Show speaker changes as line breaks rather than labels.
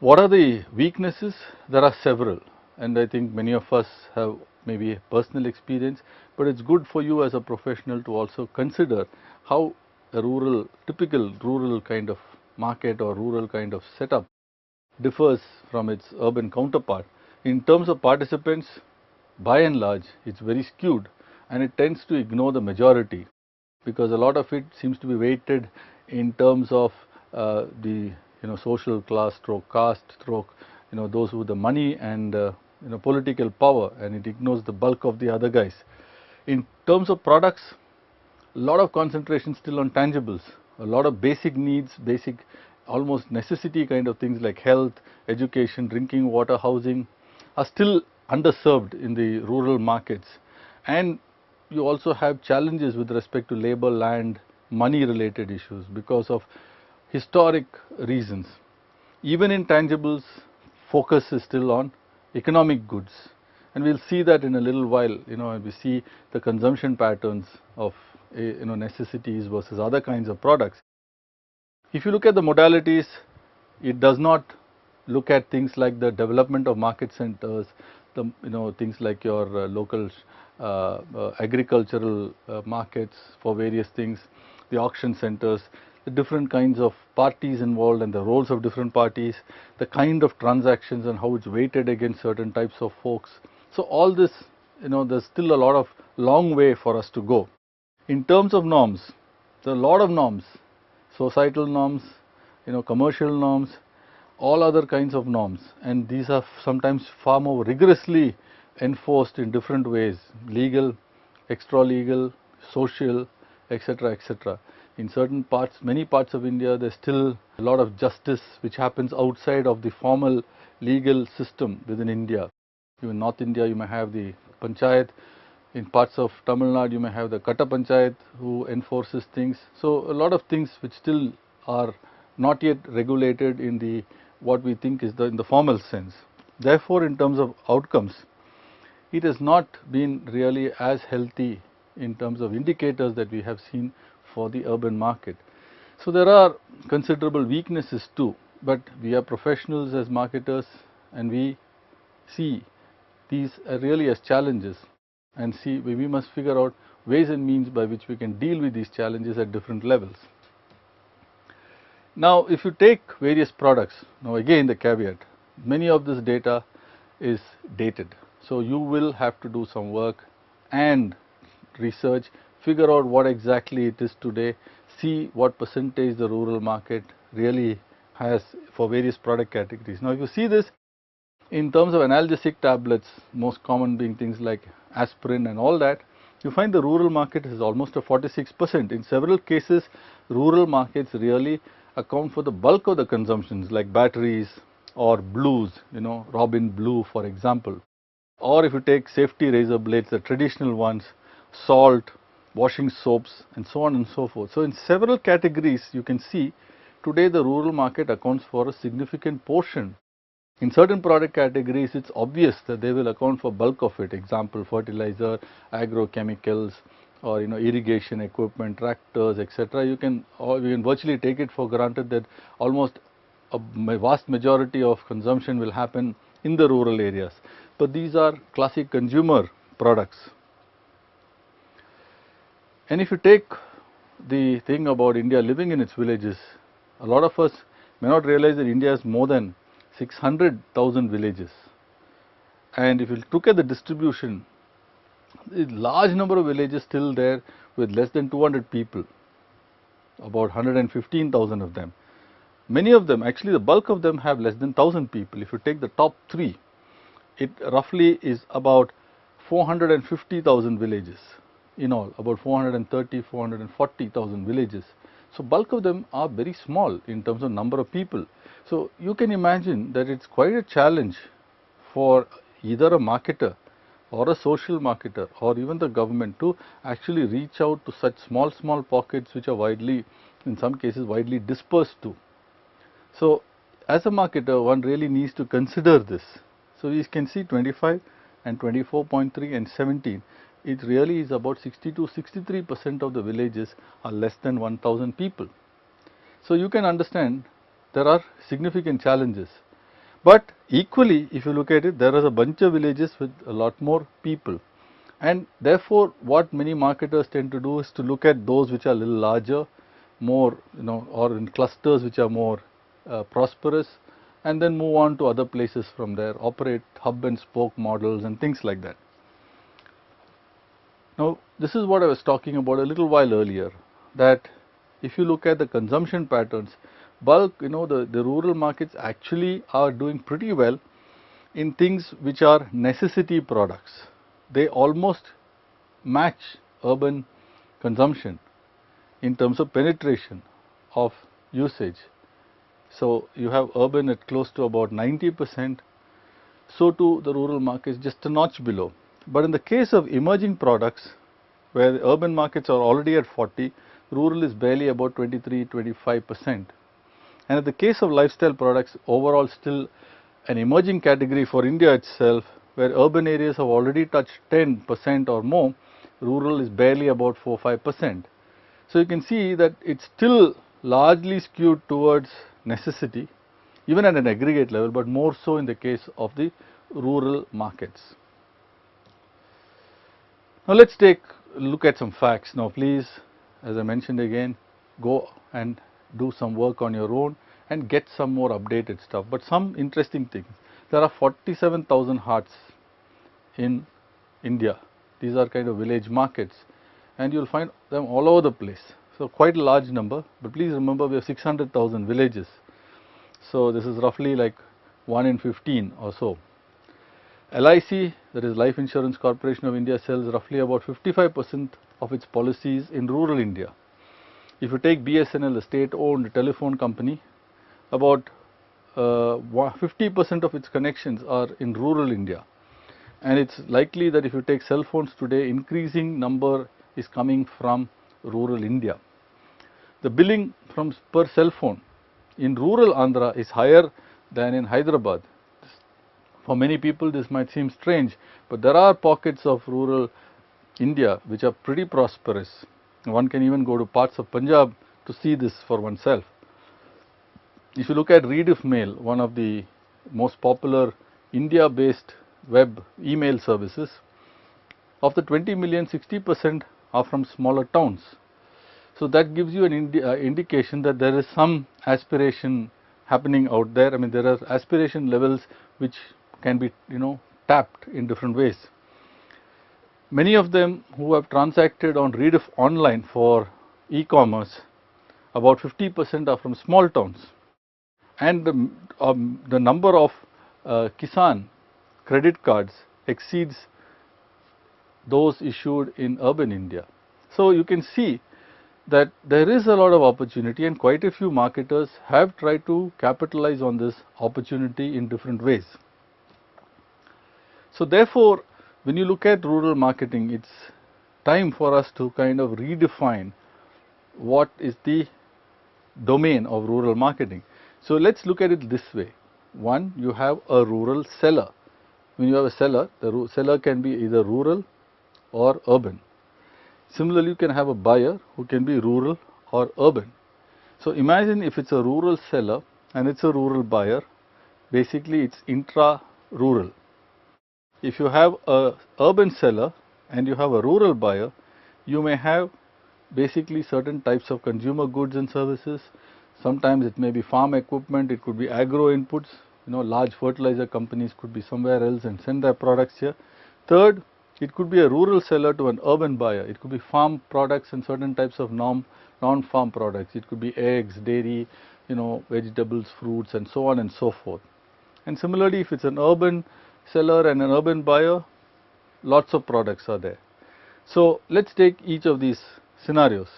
What are the weaknesses? There are several, and I think many of us have maybe a personal experience, but it's good for you as a professional to also consider how a typical rural kind of market or rural kind of setup differs from its urban counterpart. In terms of participants, by and large, it's very skewed and it tends to ignore the majority because a lot of it seems to be weighted in terms of the social class stroke caste stroke those with the money and political power, and it ignores the bulk of the other guys. In terms of products, a lot of concentration still on tangibles, a lot of basic needs, basic almost necessity kind of things like health, education, drinking water, housing are still underserved in the rural markets. And you also have challenges with respect to labor, land, money related issues because of historic reasons. Even in tangibles, focus is still on economic goods, and we'll see that in a little while. We see the consumption patterns of necessities versus other kinds of products. If you look at the modalities, it does not look at things like the development of market centers, the things like your local agricultural markets for various things, the auction centers, the different kinds of parties involved and the roles of different parties, the kind of transactions and how it's weighted against certain types of folks. So all this, there's still a lot of long way for us to go. In terms of norms, there are a lot of norms, societal norms, commercial norms, all other kinds of norms, and these are sometimes far more rigorously enforced in different ways: legal, extra legal, social, etc., etc. In certain parts, many parts of India, there's still a lot of justice which happens outside of the formal legal system within India. In North India, you may have the panchayat. In parts of Tamil Nadu, you may have the Kata Panchayat who enforces things. So a lot of things which still are not yet regulated in the what we think is in the formal sense. Therefore, in terms of outcomes, it has not been really as healthy in terms of indicators that we have seen for the urban market. So there are considerable weaknesses too, but we are professionals as marketers and we see these really as challenges and see we must figure out ways and means by which we can deal with these challenges at different levels. Now, if you take various products, now again the caveat, many of this data is dated. So you will have to do some work and research, figure out what exactly it is today, see what percentage the rural market really has for various product categories. Now, if you see this in terms of analgesic tablets, most common being things like aspirin and all that, you find the rural market is almost a 46%. In several cases, rural markets really account for the bulk of the consumptions like batteries or blues, Robin Blue for example. Or if you take safety razor blades, the traditional ones, salt, washing soaps and so on and so forth. So in several categories you can see today the rural market accounts for a significant portion. In certain product categories, it's obvious that they will account for bulk of it. Example, fertilizer, agrochemicals, or irrigation equipment, tractors, etc. You can virtually take it for granted that almost a vast majority of consumption will happen in the rural areas. But these are classic consumer products. And if you take the thing about India living in its villages, a lot of us may not realize that India has more than 600,000 villages, and if you look at the distribution, a large number of villages still there with less than 200 people, about 115,000 of them. Many of them, actually the bulk of them, have less than 1,000 people. If you take the top 3, it roughly is about 450,000 villages in all, about 430, 440,000 villages. So bulk of them are very small in terms of number of people. So you can imagine that it's quite a challenge for either a marketer or a social marketer or even the government to actually reach out to such small pockets which are widely, in some cases widely dispersed to. So as a marketer, one really needs to consider this. So you can see 25 and 24.3 and 17. It really is about 60 to 63% of the villages are less than 1,000 people. So you can understand there are significant challenges. But equally, if you look at it, there is a bunch of villages with a lot more people, and therefore what many marketers tend to do is to look at those which are a little larger, more, or in clusters which are more prosperous, and then move on to other places from there, operate hub and spoke models and things like that. Now, this is what I was talking about a little while earlier, that if you look at the consumption patterns, bulk, the rural markets actually are doing pretty well in things which are necessity products. They almost match urban consumption in terms of penetration of usage. So, you have urban at close to about 90%, so too the rural markets just a notch below. But in the case of emerging products, where the urban markets are already at 40, rural is barely about 23-25%. And in the case of lifestyle products, overall still an emerging category for India itself, where urban areas have already touched 10% or more, rural is barely about 4-5%. So you can see that it's still largely skewed towards necessity, even at an aggregate level, but more so in the case of the rural markets. Now let's take a look at some facts. Now please, as I mentioned again, go and do some work on your own and get some more updated stuff. But some interesting things. There are 47,000 haats in India. These are kind of village markets, and you will find them all over the place. So quite a large number, but please remember we have 600,000 villages. So this is roughly like 1 in 15 or so. LIC, that is Life Insurance Corporation of India, sells roughly about 55% of its policies in rural India. If you take BSNL, a state-owned telephone company, about 50% of its connections are in rural India. And it's likely that if you take cell phones today, increasing number is coming from rural India. The billing from per cell phone in rural Andhra is higher than in Hyderabad. For many people this might seem strange, but there are pockets of rural India which are pretty prosperous. One can even go to parts of Punjab to see this for oneself. If you look at Redefining, one of the most popular India-based web email services, of the 20 million, 60% are from smaller towns. So that gives you an indication that there is some aspiration happening out there. I mean, there are aspiration levels which can be, tapped in different ways. Many of them who have transacted on Redef online for e-commerce, about 50% are from small towns, and the number of Kisan credit cards exceeds those issued in urban India. So you can see that there is a lot of opportunity, and quite a few marketers have tried to capitalize on this opportunity in different ways. So therefore, when you look at rural marketing, it's time for us to kind of redefine what is the domain of rural marketing. So let's look at it this way. One, you have a rural seller. When you have a seller, the seller can be either rural or urban. Similarly, you can have a buyer who can be rural or urban. So imagine if it's a rural seller and it's a rural buyer, basically it's intra-rural. If you have a urban seller and you have a rural buyer, you may have basically certain types of consumer goods and services. Sometimes it may be farm equipment, it could be agro inputs, large fertilizer companies could be somewhere else and send their products here. Third, it could be a rural seller to an urban buyer. It could be farm products and certain types of non-farm products. It could be eggs, dairy, vegetables, fruits, and so on and so forth. And similarly, if it's an urban seller and an urban buyer, lots of products are there. So let's take each of these scenarios.